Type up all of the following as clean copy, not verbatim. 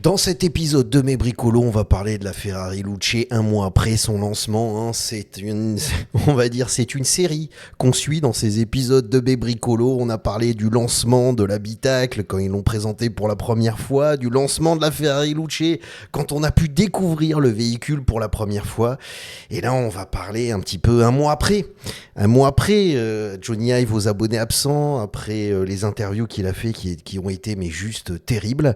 Dans cet épisode de Mes Bricolos, on va parler de la Ferrari Luce un mois après son lancement. C'est une série qu'on suit dans ces épisodes de Mes Bricolos. On a parlé du lancement de l'habitacle quand ils l'ont présenté pour la première fois, du lancement de la Ferrari Luce quand on a pu découvrir le véhicule pour la première fois. Et là, on va parler un petit peu un mois après. Johnny Ive aux abonnés absents, après les interviews qu'il a fait qui ont été mais juste terribles.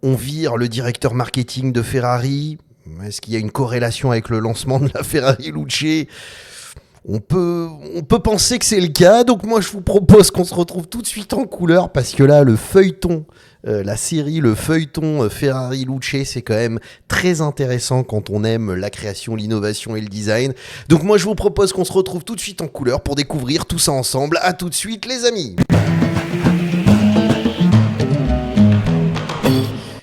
On vire le directeur marketing de Ferrari. Est-ce qu'il y a une corrélation avec le lancement de la Ferrari Luce ? On peut penser que c'est le cas, donc moi je vous propose qu'on se retrouve tout de suite en couleur, parce que là, le feuilleton Ferrari Luce, c'est quand même très intéressant quand on aime la création, l'innovation et le design. Donc moi je vous propose qu'on se retrouve tout de suite en couleur pour découvrir tout ça ensemble. À tout de suite les amis.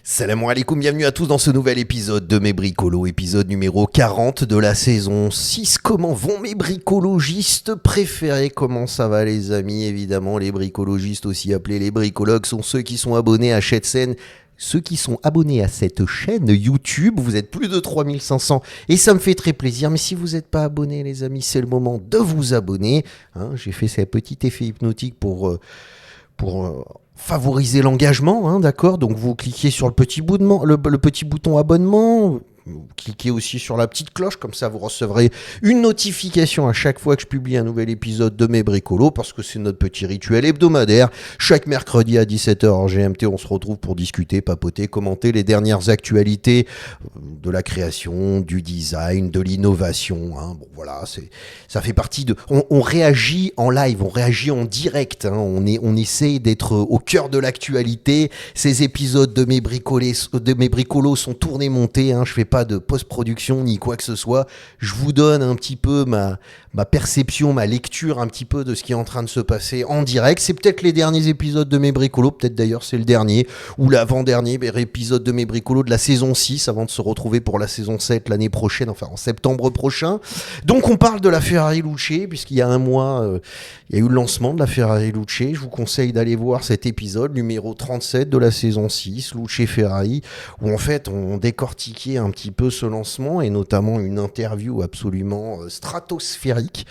Salam alaikum, bienvenue à tous dans ce nouvel épisode de Mes Bricolos, épisode numéro 40 de la saison 6. Comment vont mes bricologistes préférés ? Comment ça va les amis ? Évidemment, les bricologistes, aussi appelés les bricologues, sont ceux qui sont abonnés à cette chaîne. Ceux qui sont abonnés à cette chaîne YouTube, vous êtes plus de 3500 et ça me fait très plaisir. Mais si vous n'êtes pas abonnés les amis, c'est le moment de vous abonner. J'ai fait ce petit effet hypnotique pour favoriser l'engagement, d'accord ? Donc vous cliquez sur le petit bouton abonnement. Vous cliquez aussi sur la petite cloche, comme ça vous recevrez une notification à chaque fois que je publie un nouvel épisode de Mes Bricolos, parce que c'est notre petit rituel hebdomadaire. Chaque mercredi à 17h en GMT, on se retrouve pour discuter, papoter, commenter les dernières actualités de la création, du design, de l'innovation. Bon voilà, ça fait partie de... On réagit en live, on réagit en direct. On essaie d'être au cœur de l'actualité. Ces épisodes de Mes Bricolos sont tournés, montés. Je fais pas de post-production ni quoi que ce soit. Je vous donne un petit peu ma perception, ma lecture un petit peu de ce qui est en train de se passer en direct. C'est peut-être les derniers épisodes de Mes Bricolos, peut-être d'ailleurs c'est le dernier ou l'avant-dernier épisode de Mes Bricolos de la saison 6 avant de se retrouver pour la saison 7 l'année prochaine, enfin en septembre prochain. Donc on parle de la Ferrari Luce puisqu'il y a un mois, il y a eu le lancement de la Ferrari Luce. Je vous conseille d'aller voir cet épisode numéro 37 de la saison 6, Luce Ferrari, où en fait on décortiquait un petit peu ce lancement et notamment une interview absolument stratosphérique,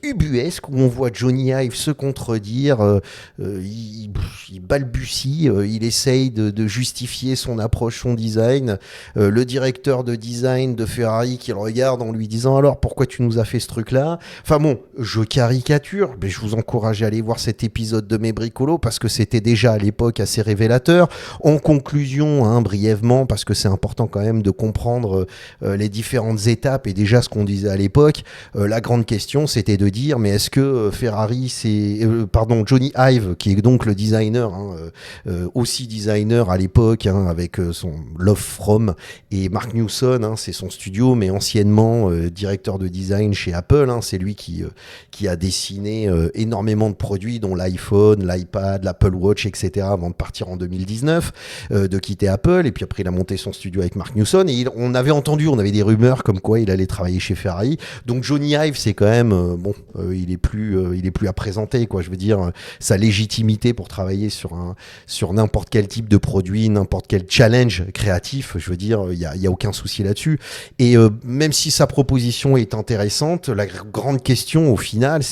ubuesque, où on voit Johnny Ive se contredire, il balbutie, il essaye de justifier son approche, son design, le directeur de design de Ferrari qui le regarde en lui disant alors pourquoi tu nous as fait ce truc là, enfin bon, je caricature, mais je vous encourage à aller voir cet épisode de Mes Bricolos parce que c'était déjà à l'époque assez révélateur. En conclusion, brièvement, parce que c'est important quand même de comprendre les différentes étapes et déjà ce qu'on disait à l'époque, la grande question c'était de dire mais est-ce que Johnny Ive qui est donc le designer, aussi designer à l'époque avec son Love From, et Mark Newson, c'est son studio mais anciennement directeur de design chez Apple, c'est lui qui a dessiné énormément de produits dont l'iPhone, l'iPad, l'Apple Watch, etc. avant de partir en 2019, de quitter Apple, et puis après il a monté son studio avec Mark Newson et on avait des rumeurs comme quoi il allait travailler chez Ferrari. Donc Johnny Ive, c'est quand même il est plus à présenter, quoi. Je veux dire, sa légitimité pour travailler sur n'importe quel type de produit, n'importe quel challenge créatif, je veux dire, il y a aucun souci là-dessus. Et même si sa proposition est intéressante, la grande question au final,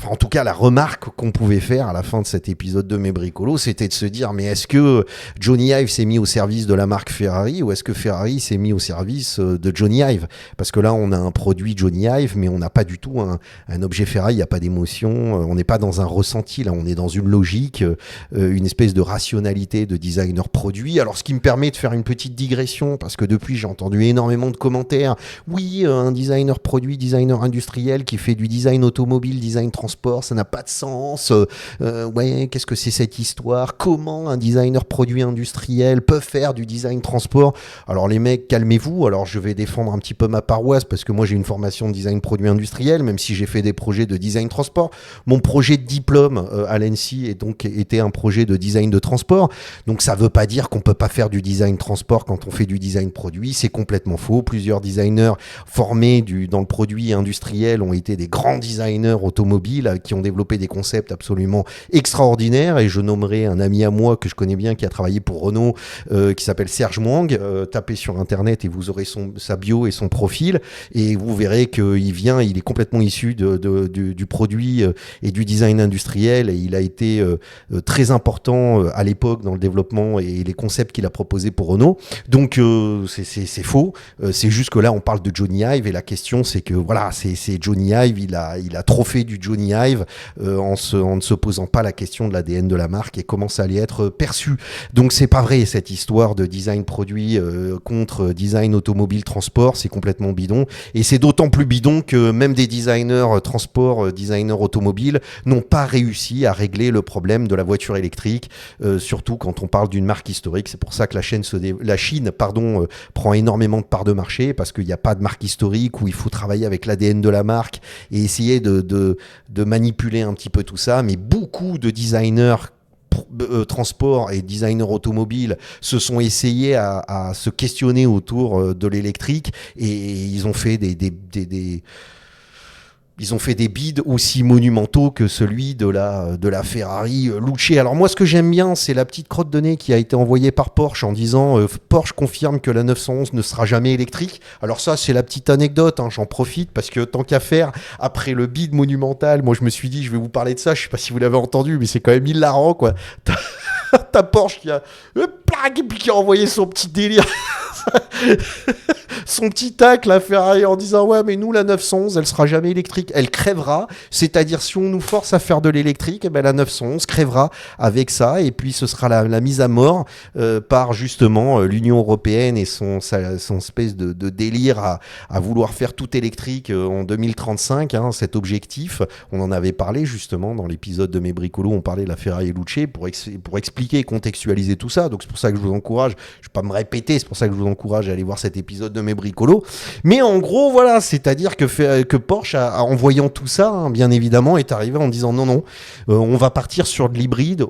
en tout cas la remarque qu'on pouvait faire à la fin de cet épisode de Mes Bricolos, c'était de se dire mais est-ce que Johnny Ive s'est mis au service de la marque Ferrari ou est-ce que Ferrari s'est mis au service de Johnny Ive ? Parce que là on a un produit Johnny Ive mais on n'a pas du tout un objet Ferrari, il n'y a pas d'émotion, on n'est pas dans un ressenti, là on est dans une logique, une espèce de rationalité de designer produit. Alors ce qui me permet de faire une petite digression parce que depuis j'ai entendu énormément de commentaires, oui un designer produit, designer industriel qui fait du design automobile, design transport, ça n'a pas de sens, qu'est-ce que c'est cette histoire, comment un designer produit industriel peut faire du design design transport. Alors les mecs, calmez-vous. Alors je vais défendre un petit peu ma paroisse parce que moi j'ai une formation de design produit industriel, même si j'ai fait des projets de design transport. Mon projet de diplôme à l'ENSI était un projet de design de transport. Donc ça veut pas dire qu'on peut pas faire du design transport quand on fait du design produit. C'est complètement faux. Plusieurs designers formés dans le produit industriel ont été des grands designers automobiles qui ont développé des concepts absolument extraordinaires. Et je nommerai un ami à moi que je connais bien qui a travaillé pour Renault, qui s'appelle Serge Mouang. Tapez sur internet et vous aurez sa bio et son profil et vous verrez il est complètement issu du produit et du design industriel et il a été très important à l'époque dans le développement et les concepts qu'il a proposés pour Renault. Donc c'est faux. C'est juste que là on parle de Johnny Ive et la question c'est que voilà, c'est Johnny Ive, il a trop fait du Johnny Ive en ne se posant pas la question de l'ADN de la marque et comment ça allait être perçu. Donc c'est pas vrai cette histoire de design produit contre design automobile transport, c'est complètement bidon et c'est d'autant plus bidon que même des designers transport, designers automobiles n'ont pas réussi à régler le problème de la voiture électrique, surtout quand on parle d'une marque historique. C'est pour ça que la Chine prend énormément de parts de marché parce qu'il n'y a pas de marque historique où il faut travailler avec l'ADN de la marque et essayer de manipuler un petit peu tout ça, mais beaucoup de designers transport et designers automobiles se sont essayés à se questionner autour de l'électrique et ils ont fait ils ont fait des bids aussi monumentaux que celui de la Ferrari Luce. Alors moi, ce que j'aime bien, c'est la petite crotte de nez qui a été envoyée par Porsche en disant Porsche confirme que la 911 ne sera jamais électrique. Alors ça, c'est la petite anecdote, hein, j'en profite parce que tant qu'à faire, après le bid monumental, moi je me suis dit, je vais vous parler de ça, je sais pas si vous l'avez entendu, mais c'est quand même hilarant, quoi. T'as Porsche qui a et puis qui a envoyé son petit délire. Son petit tacle à Ferrari en disant ouais mais nous la 911 elle sera jamais électrique, elle crèvera, c'est-à-dire si on nous force à faire de l'électrique, eh ben, la 911 crèvera avec ça et puis ce sera la mise à mort par justement l'Union Européenne et son espèce de délire à vouloir faire tout électrique en 2035, hein, cet objectif, on en avait parlé justement dans l'épisode de Mes Bricolos, on parlait de la Ferrari Luce pour expliquer et contextualiser tout ça, donc c'est pour ça que je vous encourage, je vais pas me répéter, c'est pour ça que je vous encourage à aller voir cet épisode de Mes Bricolos. Mais en gros, voilà, c'est-à-dire que Porsche, en voyant tout ça, hein, bien évidemment, est arrivé en disant non, on va partir sur de l'hybride.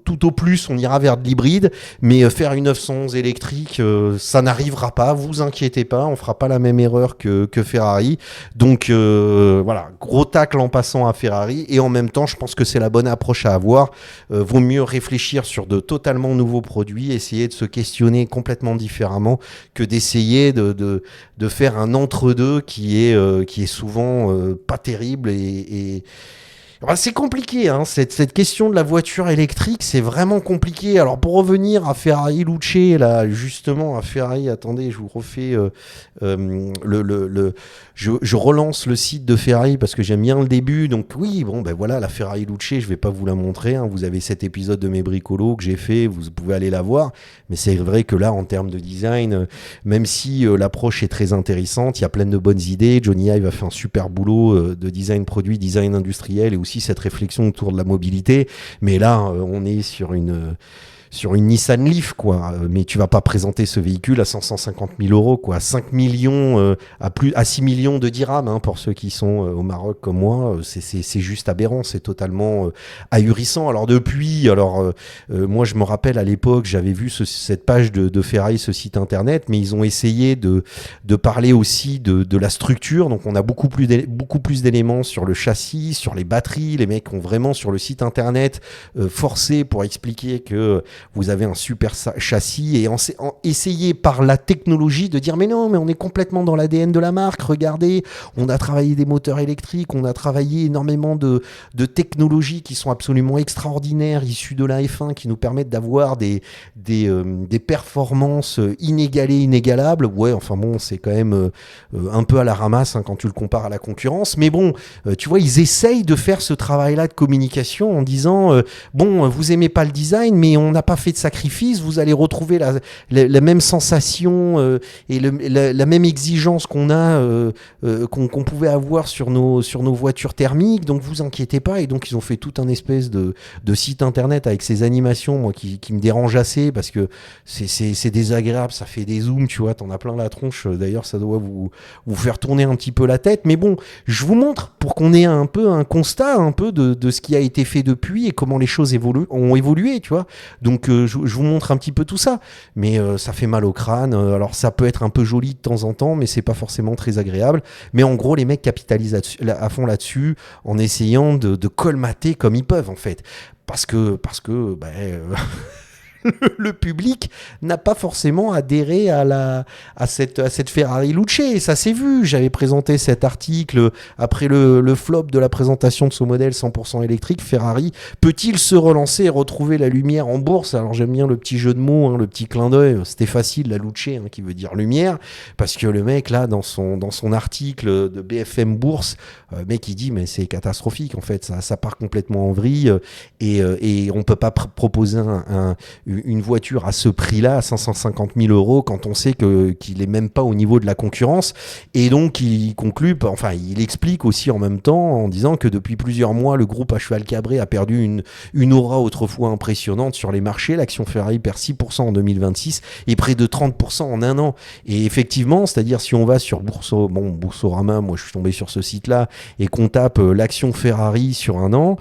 Tout au plus, on ira vers de l'hybride, mais faire une 911 électrique, ça n'arrivera pas, vous inquiétez pas, on fera pas la même erreur que Ferrari. Donc voilà, gros tacle en passant à Ferrari, et en même temps, je pense que c'est la bonne approche à avoir. Vaut mieux réfléchir sur de totalement nouveaux produits, essayer de se questionner complètement différemment que d'essayer de faire un entre-deux qui est souvent pas terrible et c'est compliqué, hein, cette question de la voiture électrique, c'est vraiment compliqué. Alors pour revenir à Ferrari Luce, là justement à Ferrari, attendez, je vous refais je relance le site de Ferrari parce que j'aime bien le début. Donc oui, bon ben voilà, la Ferrari Luce, je vais pas vous la montrer, hein, vous avez cet épisode de Mes Bricolos que j'ai fait, vous pouvez aller la voir. Mais c'est vrai que là, en termes de design, même si l'approche est très intéressante, il y a plein de bonnes idées. Johnny Ive a fait un super boulot de design produit, design industriel et aussi cette réflexion autour de la mobilité. Mais là, on est sur une Nissan Leaf, quoi. Mais tu vas pas présenter ce véhicule à 150 000 euros, quoi. 5 millions, à 6 millions de dirhams, hein, pour ceux qui sont au Maroc comme moi. C'est juste aberrant, c'est totalement ahurissant. Alors depuis, moi je me rappelle à l'époque, j'avais vu cette page de Ferrari, ce site internet, mais ils ont essayé de parler aussi de la structure. Donc on a beaucoup plus d'éléments sur le châssis, sur les batteries. Les mecs ont vraiment sur le site internet forcé pour expliquer que vous avez un super châssis et essayer par la technologie de dire mais non, mais on est complètement dans l'ADN de la marque, regardez, on a travaillé des moteurs électriques, on a travaillé énormément de technologies qui sont absolument extraordinaires, issues de la F1, qui nous permettent d'avoir des performances inégalées, inégalables. Ouais, enfin bon, c'est quand même un peu à la ramasse, hein, quand tu le compares à la concurrence, mais bon, tu vois, ils essayent de faire ce travail-là de communication en disant bon, vous aimez pas le design, mais on n'a pas fait de sacrifice, vous allez retrouver la même sensation et la même exigence qu'on a qu'on pouvait avoir sur nos voitures thermiques, donc vous inquiétez pas. Et donc ils ont fait tout un espèce de site internet avec ces animations, moi qui me dérangent assez parce que c'est désagréable, ça fait des zooms, tu vois, t'en as plein la tronche. D'ailleurs, ça doit vous faire tourner un petit peu la tête, mais bon, je vous montre pour qu'on ait un peu un constat un peu de ce qui a été fait depuis et comment les choses ont évolué, tu vois. Donc je vous montre un petit peu tout ça, mais ça fait mal au crâne. Alors ça peut être un peu joli de temps en temps, mais c'est pas forcément très agréable. Mais en gros, les mecs capitalisent à fond là-dessus en essayant de colmater comme ils peuvent en fait, parce que le public n'a pas forcément adhéré à cette Ferrari Luce. Et ça s'est vu. J'avais présenté cet article après le flop de la présentation de ce modèle 100% électrique. Ferrari peut-il se relancer et retrouver la lumière en bourse? Alors j'aime bien le petit jeu de mots, hein, le petit clin d'œil. C'était facile, la Luce, hein, qui veut dire lumière, parce que le mec là dans son article de BFM Bourse, le mec il dit mais c'est catastrophique en fait, ça part complètement en vrille et on peut pas proposer une voiture à ce prix-là, à 550 000 euros, quand on sait qu'il est même pas au niveau de la concurrence. Et donc, il conclut, enfin, il explique aussi en même temps, en disant que depuis plusieurs mois, le groupe à cheval cabré a perdu une aura autrefois impressionnante sur les marchés. L'action Ferrari perd 6% en 2026 et près de 30% en un an. Et effectivement, c'est-à-dire si on va sur Boursorama, moi je suis tombé sur ce site-là, et qu'on tape l'action Ferrari sur un an,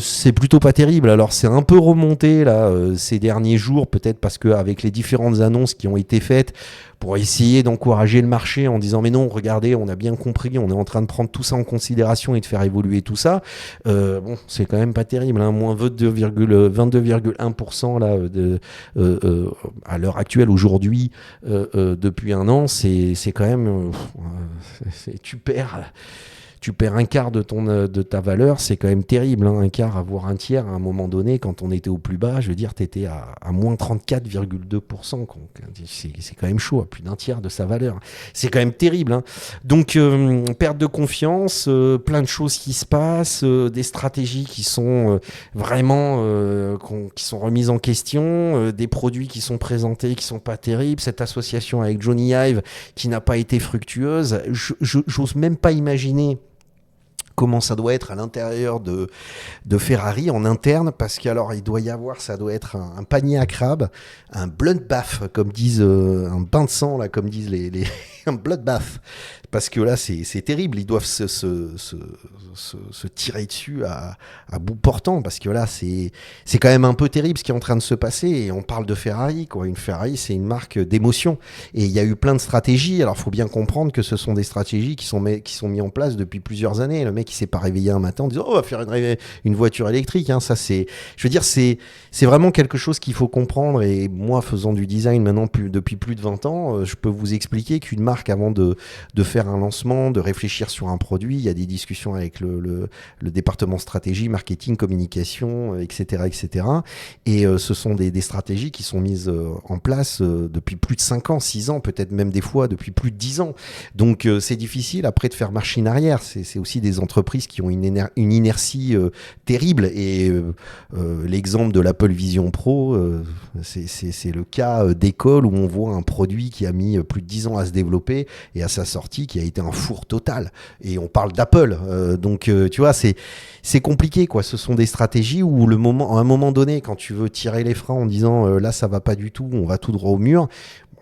c'est plutôt pas terrible. Alors c'est un peu remonté là ces derniers jours, peut-être parce qu'avec les différentes annonces qui ont été faites pour essayer d'encourager le marché en disant mais non, regardez, on a bien compris, on est en train de prendre tout ça en considération et de faire évoluer tout ça, bon, c'est quand même pas terrible, hein, moins 22,1% là à l'heure actuelle aujourd'hui depuis un an, c'est quand même tu perds un quart de ta valeur, c'est quand même terrible, hein, un quart, voire un tiers à un moment donné, quand on était au plus bas, je veux dire, t'étais à moins 34,2%, c'est quand même chaud, à plus d'un tiers de sa valeur. C'est quand même terrible, hein. Donc, perte de confiance, plein de choses qui se passent, des stratégies qui sont vraiment qui sont remises en question, des produits qui sont présentés, qui sont pas terribles, cette association avec Johnny Ive qui n'a pas été fructueuse. J'ose même pas imaginer comment ça doit être à l'intérieur de Ferrari en interne, parce qu'alors il doit y avoir, ça doit être un panier à crabe, un bloodbath, comme disent, un bain de sang là, comme disent un bloodbath, parce que là c'est terrible, ils doivent se tirer dessus à bout portant, parce que là c'est quand même un peu terrible ce qui est en train de se passer, et on parle de Ferrari, quoi. Une Ferrari, c'est une marque d'émotion, et il y a eu plein de stratégies. Alors faut bien comprendre que ce sont des stratégies qui sont mises en place depuis plusieurs années. Le mec il s'est pas réveillé un matin en disant on va faire une voiture électrique, hein. Ça c'est, je veux dire, c'est vraiment quelque chose qu'il faut comprendre. Et moi, faisant du design maintenant depuis plus de 20 ans, je peux vous expliquer qu'une marque, avant de faire un lancement, de réfléchir sur un produit, il y a des discussions avec le département stratégie, marketing, communication, etc. Et ce sont des stratégies qui sont mises en place depuis plus de 5 ans, 6 ans, peut-être même des fois depuis plus de 10 ans. Donc c'est difficile après de faire machine arrière. C'est aussi des entreprises qui ont une inertie terrible. Et l'exemple de l'Apple Vision Pro, c'est le cas d'école où on voit un produit qui a mis plus de 10 ans à se développer, et à sa sortie qui a été un four total. Et on parle d'Apple, donc tu vois, c'est compliqué, quoi. Ce sont des stratégies où à un moment donné, quand tu veux tirer les freins en disant là ça va pas du tout, on va tout droit au mur,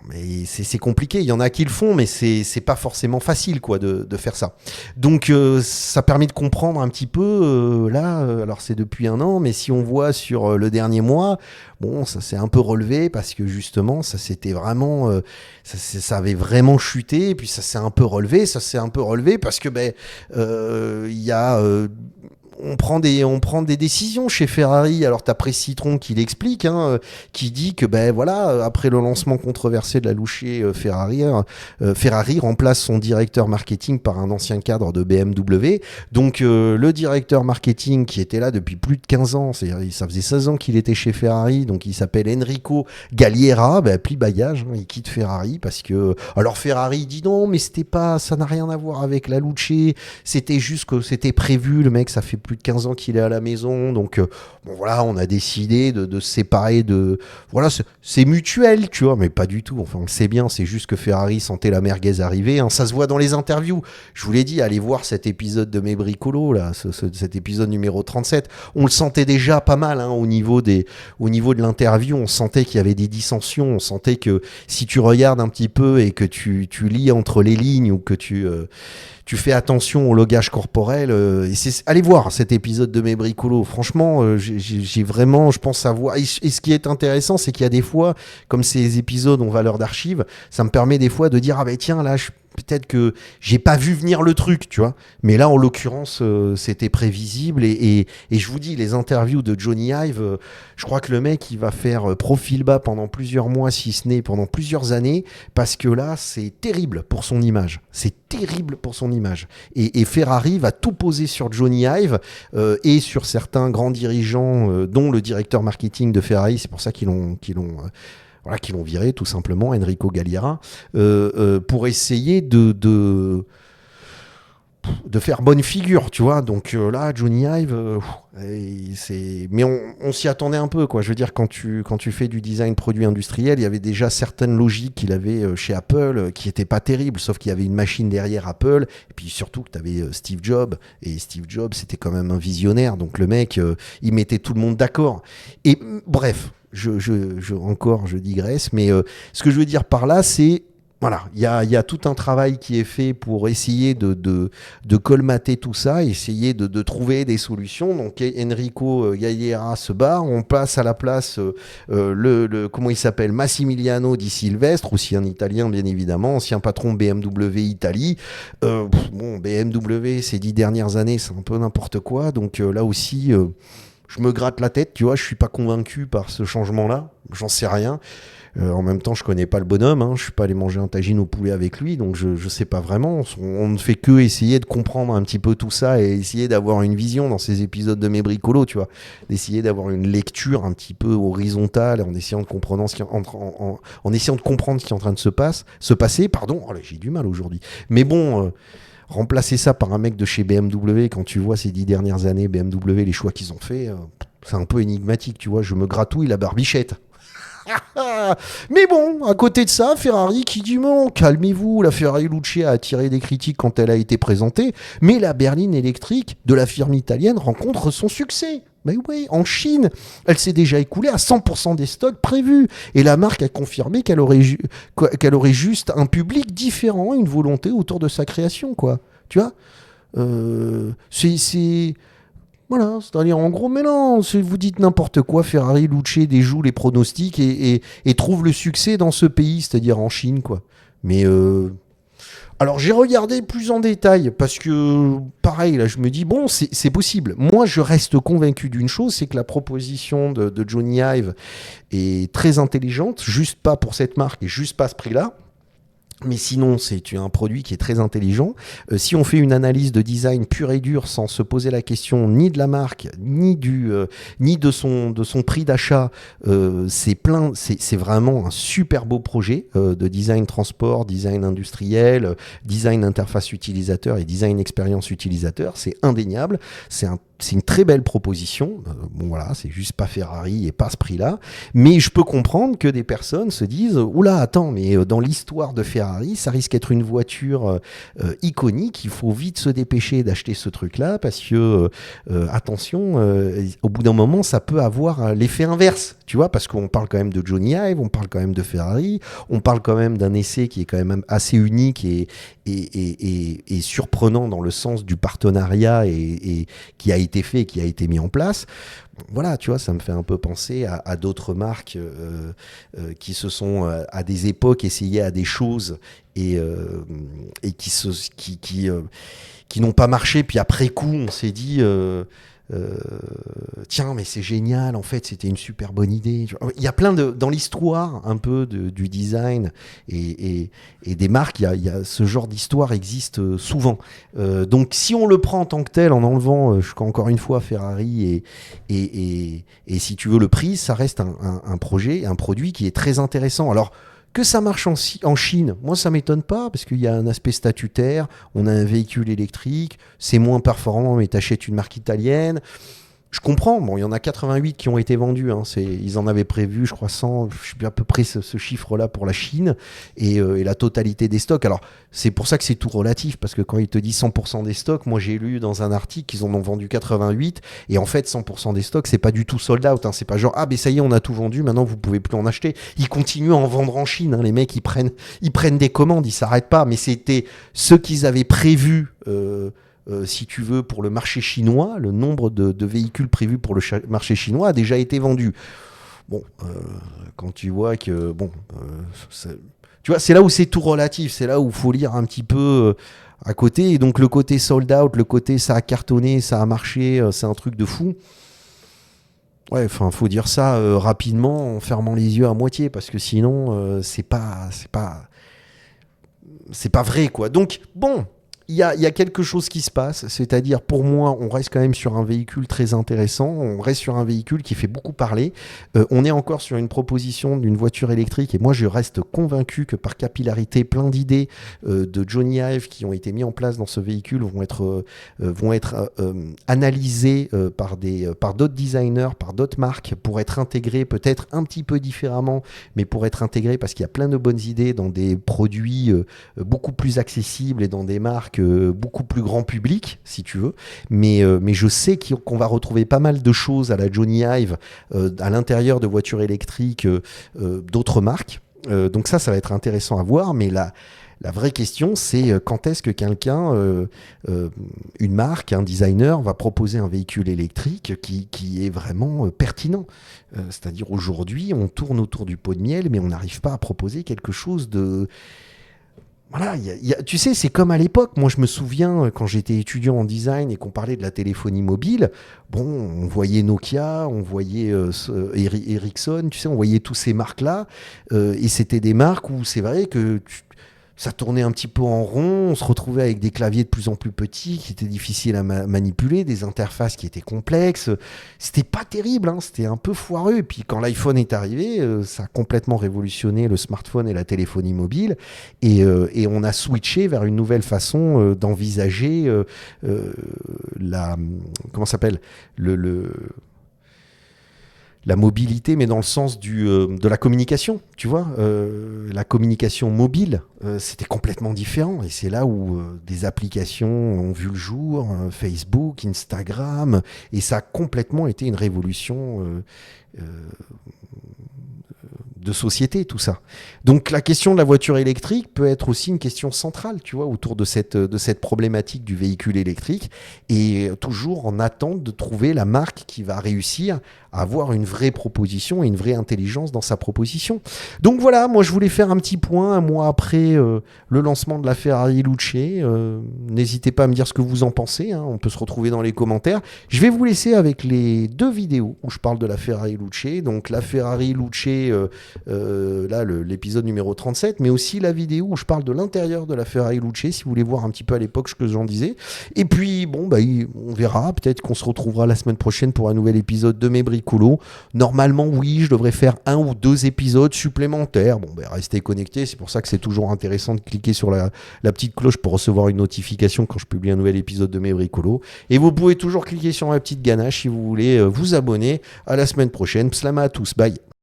mais c'est compliqué. Il y en a qui le font, mais c'est pas forcément facile, quoi, de faire ça. Donc ça permet de comprendre un petit peu alors c'est depuis un an, mais si on voit sur le dernier mois, bon, ça s'est un peu relevé, parce que justement ça s'était vraiment ça avait vraiment chuté, et puis ça s'est un peu relevé parce que il y a on prend des décisions chez Ferrari. Alors t'as Presse Citron qui l'explique, hein, qui dit que voilà, après le lancement controversé de la Luce Ferrari remplace son directeur marketing par un ancien cadre de BMW. Donc le directeur marketing, qui était là depuis plus de 15 ans, c'est-à-dire ça faisait 16 ans qu'il était chez Ferrari, donc il s'appelle Enrico Galliera, plie bagage, hein, il quitte Ferrari, parce que alors Ferrari dit non, mais ça n'a rien à voir avec la Luce, c'était juste que c'était prévu. Le mec, ça fait plus de 15 ans qu'il est à la maison, donc bon voilà, on a décidé de se séparer de... Voilà, c'est mutuel, tu vois, mais pas du tout, enfin on le sait bien, c'est juste que Ferrari sentait la merguez arriver, hein, ça se voit dans les interviews. Je vous l'ai dit, allez voir cet épisode de Mes Bricolos, là, cet épisode numéro 37, on le sentait déjà pas mal, hein, au niveau de l'interview, on sentait qu'il y avait des dissensions, on sentait que si tu regardes un petit peu et que tu lis entre les lignes ou que tu fais attention au logage corporel, allez voir cet épisode de Mes Bricolos. Franchement, j'ai vraiment, je pense, à voir. Et ce qui est intéressant, c'est qu'il y a des fois, comme ces épisodes ont valeur d'archive, ça me permet des fois de dire, ah ben tiens, là, peut-être que j'ai pas vu venir le truc, tu vois. Mais là, en l'occurrence, c'était prévisible. Et je vous dis, les interviews de Johnny Ive, je crois que le mec, il va faire profil bas pendant plusieurs mois, si ce n'est pendant plusieurs années, parce que là, c'est terrible pour son image. C'est terrible pour son image. Et Ferrari va tout poser sur Johnny Ive et sur certains grands dirigeants, dont le directeur marketing de Ferrari. C'est pour ça qu'ils l'ont viré tout simplement, Enrico Galliera, pour essayer de faire bonne figure, tu vois. Donc là, Johnny Ive, mais on s'y attendait un peu, quoi. Je veux dire, quand tu fais du design produit industriel, il y avait déjà certaines logiques qu'il avait chez Apple qui n'étaient pas terribles, sauf qu'il y avait une machine derrière Apple, et puis surtout que tu avais Steve Jobs, et Steve Jobs, c'était quand même un visionnaire, donc le mec, il mettait tout le monde d'accord. Et bref, je digresse, mais ce que je veux dire par là, c'est voilà, il y a tout un travail qui est fait pour essayer de colmater tout ça, essayer de trouver des solutions. Donc Enrico Galliera se barre, on passe à la place comment il s'appelle, Massimiliano Di Silvestre, aussi un Italien bien évidemment, ancien patron BMW Italie. Bon, BMW ces 10 dernières années, c'est un peu n'importe quoi, donc là aussi... je me gratte la tête, tu vois, je suis pas convaincu par ce changement-là, j'en sais rien. En même temps, je connais pas le bonhomme, hein, je suis pas allé manger un tagine au poulet avec lui, donc je sais pas vraiment. On ne fait que essayer de comprendre un petit peu tout ça et essayer d'avoir une vision dans ces épisodes de Mes Bricolos, tu vois, d'essayer d'avoir une lecture un petit peu horizontale en essayant de comprendre ce qui en essayant de comprendre ce qui est en train de se passer. Pardon, oh là, j'ai du mal aujourd'hui. Mais bon. Remplacer ça par un mec de chez BMW, quand tu vois ces 10 dernières années, BMW, les choix qu'ils ont fait, c'est un peu énigmatique, tu vois, je me gratouille la barbichette. Mais bon, à côté de ça, Ferrari qui dit non, calmez-vous, la Ferrari Luce a attiré des critiques quand elle a été présentée, mais la berline électrique de la firme italienne rencontre son succès. Mais oui, en Chine, elle s'est déjà écoulée à 100% des stocks prévus. Et la marque a confirmé qu'elle aurait juste un public différent, une volonté autour de sa création, quoi. Tu vois voilà, c'est-à-dire en gros, mais non, vous dites n'importe quoi, Ferrari, Luce déjoue les pronostics et trouve le succès dans ce pays, c'est-à-dire en Chine, quoi. Mais... alors j'ai regardé plus en détail parce que pareil là je me dis bon c'est possible. Moi je reste convaincu d'une chose, c'est que la proposition de Johnny Ive est très intelligente, juste pas pour cette marque et juste pas à ce prix-là. Mais sinon, c'est un produit qui est très intelligent. Si on fait une analyse de design pure et dure sans se poser la question ni de la marque, ni de son prix d'achat, c'est vraiment un super beau projet de design transport, design industriel, design interface utilisateur et design expérience utilisateur. C'est indéniable. C'est une très belle proposition. Bon voilà, c'est juste pas Ferrari et pas ce prix-là. Mais je peux comprendre que des personnes se disent « Oula, attends, mais dans l'histoire de Ferrari, ça risque d'être une voiture iconique. Il faut vite se dépêcher d'acheter ce truc-là parce que, attention, au bout d'un moment, ça peut avoir l'effet inverse. Tu vois, parce qu'on parle quand même de Johnny Ive, on parle quand même de Ferrari, on parle quand même d'un essai qui est quand même assez unique et surprenant dans le sens du partenariat et qui a été fait, qui a été mis en place. Voilà, tu vois, ça me fait un peu penser à d'autres marques qui se sont à des époques essayées à des choses et qui n'ont pas marché. Puis après coup, on s'est dit... tiens, mais c'est génial, en fait, c'était une super bonne idée. Il y a plein dans l'histoire un peu du design et des marques, il y a ce genre d'histoire existe souvent. Donc, si on le prend en tant que tel, en enlevant, encore une fois, Ferrari et si tu veux le prix, ça reste un projet, un produit qui est très intéressant. Alors, Que ça marche en Chine, moi ça m'étonne pas parce qu'il y a un aspect statutaire, on a un véhicule électrique, c'est moins performant mais t'achètes une marque italienne. Je comprends, bon, il y en a 88 qui ont été vendus, hein, ils en avaient prévu, je crois, 100, je sais plus à peu près ce chiffre-là pour la Chine, et la totalité des stocks. Alors, c'est pour ça que c'est tout relatif, parce que quand il te dit 100% des stocks, moi j'ai lu dans un article qu'ils en ont vendu 88, et en fait, 100% des stocks, c'est pas du tout sold out, hein, c'est pas genre, ah ben ça y est, on a tout vendu, maintenant vous pouvez plus en acheter. Ils continuent à en vendre en Chine, hein, les mecs, ils prennent des commandes, ils s'arrêtent pas, mais c'était ce qu'ils avaient prévu. Si tu veux, pour le marché chinois, le nombre de véhicules prévus pour le marché chinois a déjà été vendu. Bon, quand tu vois que... Bon, tu vois, c'est là où c'est tout relatif, c'est là où il faut lire un petit peu à côté. Et donc le côté sold out, le côté ça a cartonné, ça a marché, c'est un truc de fou. Ouais, enfin, faut dire ça rapidement en fermant les yeux à moitié, parce que sinon, c'est pas vrai, quoi. Donc, bon... Il y a quelque chose qui se passe, c'est-à-dire pour moi, on reste quand même sur un véhicule très intéressant, on reste sur un véhicule qui fait beaucoup parler, on est encore sur une proposition d'une voiture électrique et moi je reste convaincu que par capillarité, plein d'idées de Jony Ive qui ont été mis en place dans ce véhicule vont être analysées par d'autres designers, par d'autres marques pour être intégrées peut-être un petit peu différemment, mais pour être intégrées parce qu'il y a plein de bonnes idées dans des produits beaucoup plus accessibles et dans des marques beaucoup plus grand public, si tu veux. Mais je sais qu'on va retrouver pas mal de choses à la Jony Ive à l'intérieur de voitures électriques d'autres marques. Donc ça va être intéressant à voir. Mais la vraie question, c'est quand est-ce que quelqu'un, une marque, un designer, va proposer un véhicule électrique qui est vraiment pertinent. C'est-à-dire aujourd'hui, on tourne autour du pot de miel, mais on n'arrive pas à proposer quelque chose de... Voilà, tu sais, c'est comme à l'époque. Moi, je me souviens, quand j'étais étudiant en design et qu'on parlait de la téléphonie mobile, bon, on voyait Nokia, on voyait Ericsson, tu sais, on voyait tous ces marques-là. Et c'était des marques où c'est vrai que ça tournait un petit peu en rond, on se retrouvait avec des claviers de plus en plus petits, qui étaient difficiles à manipuler, des interfaces qui étaient complexes. C'était pas terrible, hein, c'était un peu foireux. Et puis quand l'iPhone est arrivé, ça a complètement révolutionné le smartphone et la téléphonie mobile. Et on a switché vers une nouvelle façon d'envisager comment ça s'appelle la mobilité, mais dans le sens de la communication, tu vois. La communication mobile, c'était complètement différent. Et c'est là où des applications ont vu le jour, Facebook, Instagram, et ça a complètement été une révolution de société, tout ça. Donc la question de la voiture électrique peut être aussi une question centrale, tu vois, autour de cette problématique du véhicule électrique, et toujours en attente de trouver la marque qui va réussir à avoir une vraie proposition et une vraie intelligence dans sa proposition. Donc voilà, moi je voulais faire un petit point un mois après le lancement de la Ferrari Luce. N'hésitez pas à me dire ce que vous en pensez, hein, on peut se retrouver dans les commentaires. Je vais vous laisser avec les 2 vidéos où je parle de la Ferrari Luce, donc la Ferrari Luce, là l'épisode numéro 37, mais aussi la vidéo où je parle de l'intérieur de la Ferrari Luce, si vous voulez voir un petit peu à l'époque ce que j'en disais. Et puis bon, on verra, peut-être qu'on se retrouvera la semaine prochaine pour un nouvel épisode de mes bricolos. Normalement, oui, je devrais faire 1 ou 2 épisodes supplémentaires. Bon, restez connectés, c'est pour ça que c'est toujours intéressant de cliquer sur la petite cloche pour recevoir une notification quand je publie un nouvel épisode de mes bricolos. Et vous pouvez toujours cliquer sur ma petite ganache si vous voulez vous abonner. À la semaine prochaine. Pslama à tous, bye.